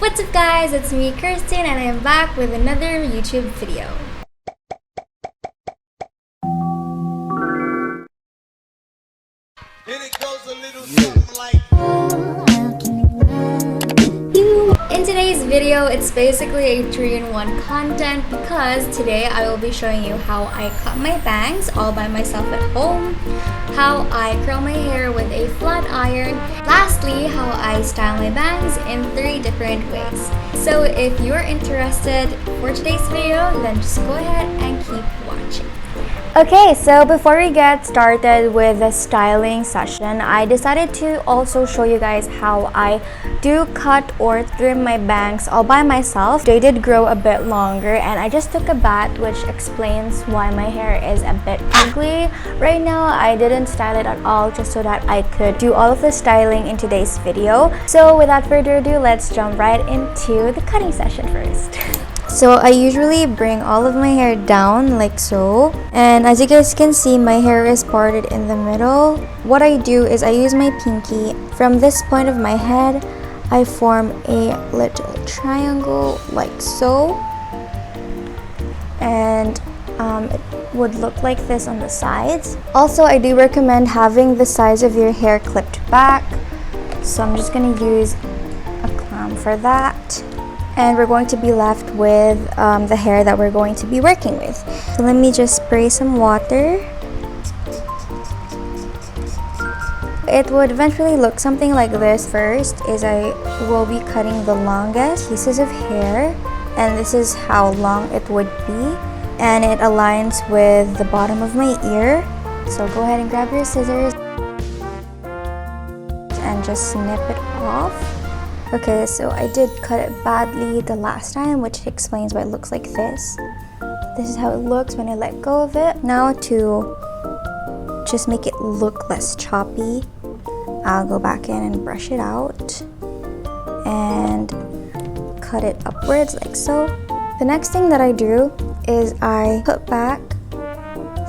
What's up guys, it's me Kirstin and I am back with another YouTube video. And it goes a little something like In today's video, it's basically a 3-in-1 content because today I will be showing you how I cut my bangs all by myself at home, how I curl my hair with a flat iron, lastly how I style my bangs in 3 different ways. So if you're interested for today's video, then just go ahead and keep watching. Okay, so before we get started with the styling session, I decided to also show you guys how I do cut or trim my bangs all by myself. They did grow a bit longer and I just took a bath, which explains why my hair is a bit ugly. Right now, I didn't style it at all just so that I could do all of the styling in today's video. So without further ado, let's jump right into the cutting session first. So I usually bring all of my hair down like so, and as you guys can see, my hair is parted in the middle. What I do is I use my pinky. From this point of my head, I form a little triangle like so, and it would look like this on the sides. Also, I do recommend having the sides of your hair clipped back, so I'm just gonna use a clamp for that. And we're going to be left with the hair that we're going to be working with. So let me just spray some water. It would eventually look something like this. First is I will be cutting the longest pieces of hair, and this is how long it would be, and it aligns with the bottom of my ear. So go ahead and grab your scissors and just snip it off. Okay, so I did cut it badly the last time, which explains why it looks like this. This is how it looks when I let go of it. Now to just make it look less choppy, I'll go back in and brush it out and cut it upwards like so. The next thing that I do is I put back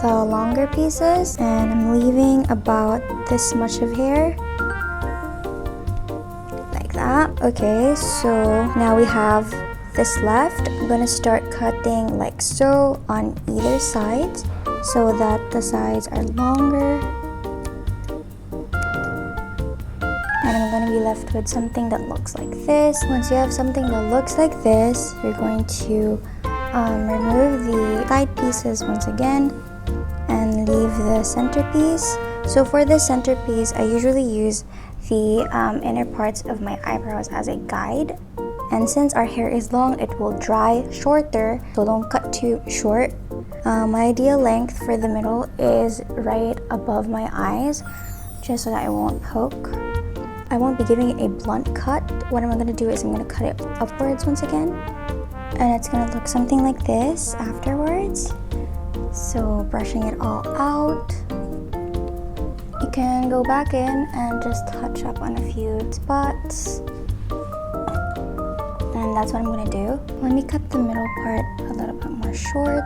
the longer pieces, and I'm leaving about this much of hair. Okay, so now we have this left. I'm gonna start cutting like so on either side so that the sides are longer, and I'm gonna be left with something that looks like this. Once you have something that looks like this, you're going to remove the side pieces once again and leave the centerpiece. So for the centerpiece, I usually use the inner parts of my eyebrows as a guide, and since our hair is long, it will dry shorter, so don't cut too short. My ideal length for the middle is right above my eyes, just so that I won't poke. I won't be giving it a blunt cut. What I'm going to do is I'm going to cut it upwards once again, and it's going to look something like this afterwards. So brushing it all out, you can go back in and just touch up on a few spots, and that's what I'm going to do. Let me cut the middle part a little bit more short.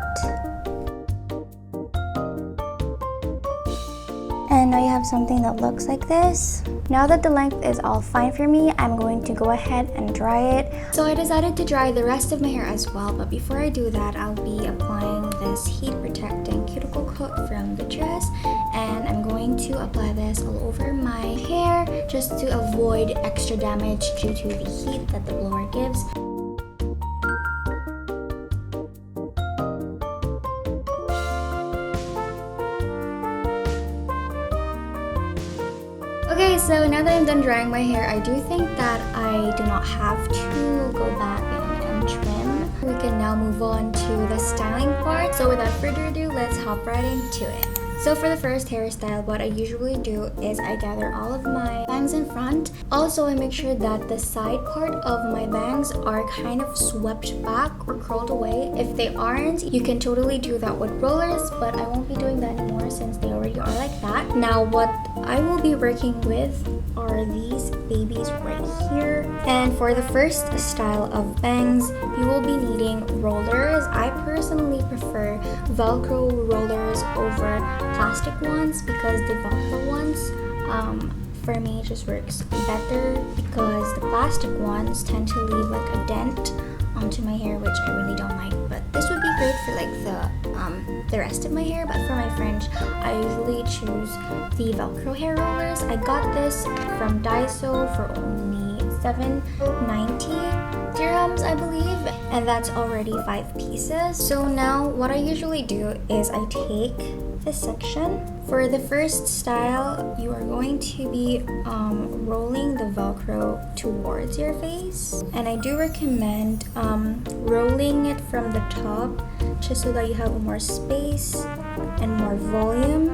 And now you have something that looks like this. Now that the length is all fine for me, I'm going to go ahead and dry it. So I decided to dry the rest of my hair as well, but before I do that, I'll be applying this heat protecting cuticle coat from the dress, and I'm going to apply this all over my hair just to avoid extra damage due to the heat that the blower gives. Okay, so now that I'm done drying my hair, I do think that I do not have to go back in and trim. We can now move on to the styling part. So without further ado, let's hop right into it. So for the first hairstyle, what I usually do is I gather all of my bangs in front. Also, I make sure that the side part of my bangs are kind of swept back or curled away. If they aren't, you can totally do that with rollers, but I won't be doing that anymore since they already are like that. Now, what I will be working with are these babies right here. And for the first style of bangs, you will be needing rollers. I personally prefer Velcro rollers over plastic ones because the Velcro ones for me just works better because the plastic ones tend to leave like a dent onto my hair, which I really don't like. But this would be great for like the rest of my hair. But for my fringe, I usually choose the Velcro hair rollers. I got this from Daiso for only 790 dirhams, I believe, and that's already 5 pieces. So now what I usually do is I take this section. For the first style, you are going to be rolling the Velcro towards your face, and I do recommend rolling it from the top just so that you have more space and more volume.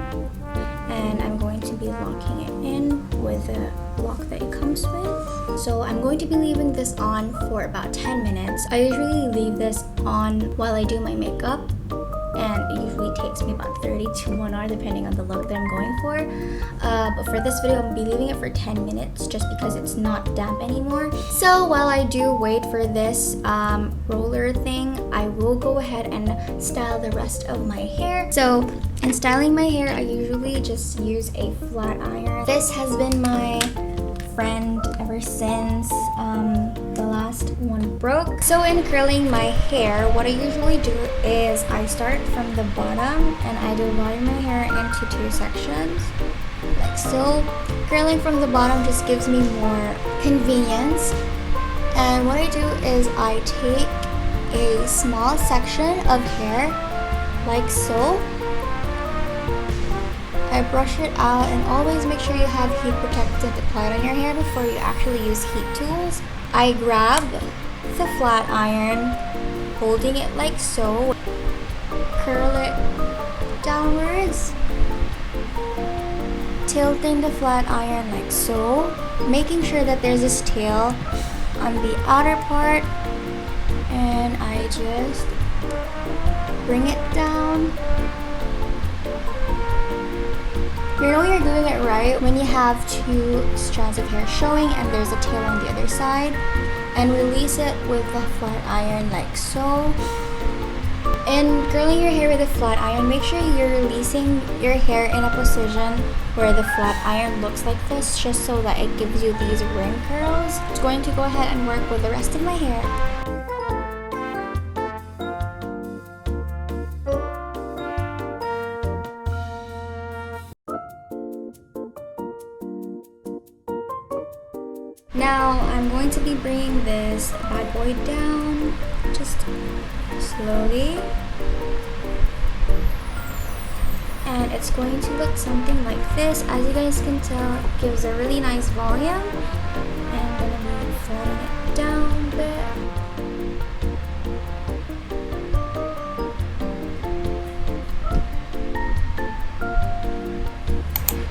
And I'm going to be locking it in with the lock that it comes with. So I'm going to be leaving this on for about 10 minutes. I usually leave this on while I do my makeup, and it usually takes me about 30 to 1 hour depending on the look that I'm going for. But for this video, I'm going to be leaving it for 10 minutes just because it's not damp anymore. So while I do wait for this roller thing, I will go ahead and style the rest of my hair. So in styling my hair, I usually just use a flat iron. This has been my friend ever since the last one broke. So in curling my hair, what I usually do is I start from the bottom and I divide my hair into 2 sections, like so. Curling from the bottom just gives me more convenience. And what I do is I take a small section of hair, like so. I brush it out, and always make sure you have heat protectant applied on your hair before you actually use heat tools. I grab the flat iron, holding it like so, curl it downwards, tilting the flat iron like so, making sure that there's this tail on the outer part, and I just bring it down. You know you're doing it right when you have 2 strands of hair showing and there's a tail on the other side, and release it with the flat iron like so. In curling your hair with a flat iron, make sure you're releasing your hair in a position where the flat iron looks like this, just so that it gives you these ring curls. I'm going to go ahead and work with the rest of my hair. Now I'm going to be bringing this bad boy down just slowly, and it's going to look something like this. As you guys can tell, it gives a really nice volume, and I'm going to be flattening it down a bit.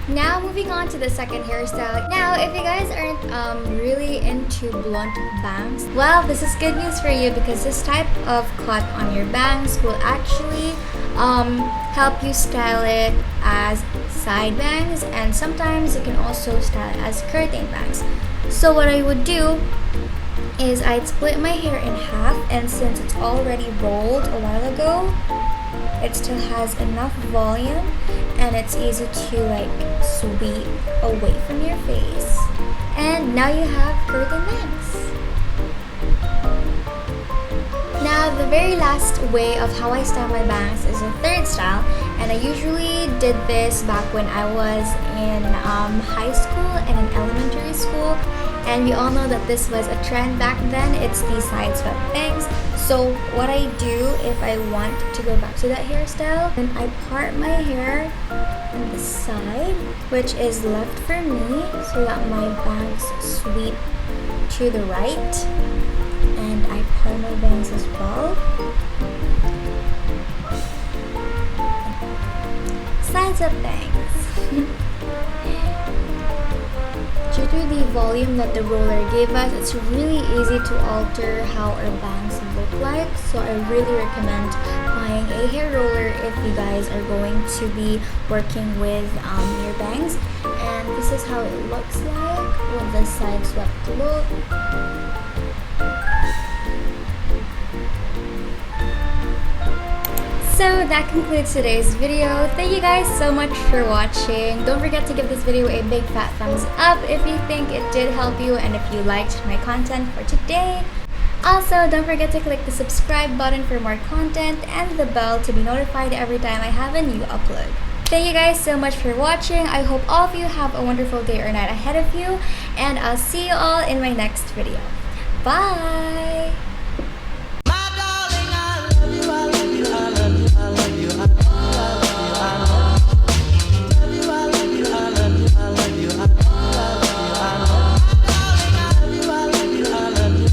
Now moving on to the second hairstyle. Now if you guys aren't really into blunt bangs, well, this is good news for you, because this type of cut on your bangs will actually help you style it as side bangs, and sometimes you can also style it as curtain bangs. So what I would do is I'd split my hair in half, and since it's already rolled a while ago, it still has enough volume and it's easy to like sweep away from your face. And now you have curtain bangs. Now the very last way of how I style my bangs is a third style, and I usually did this back when I was in high school and in elementary school, and we all know that this was a trend back then. It's the sideswept bangs. So what I do if I want to go back to that hairstyle, then I part my hair on the side, which is left for me, so that my bangs sweep to the right, and I part my bangs as well. Sideswept bangs. Due to the volume that the roller gave us, it's really easy to alter how our bangs look like. So I really recommend buying a hair roller if you guys are going to be working with your bangs. And this is how it looks like with the side swept look. So that concludes today's video. Thank you guys so much for watching. Don't forget to give this video a big fat thumbs up if you think it did help you and if you liked my content for today. Also, don't forget to click the subscribe button for more content and the bell to be notified every time I have a new upload. Thank you guys so much for watching. I hope all of you have a wonderful day or night ahead of you, and I'll see you all in my next video. Bye!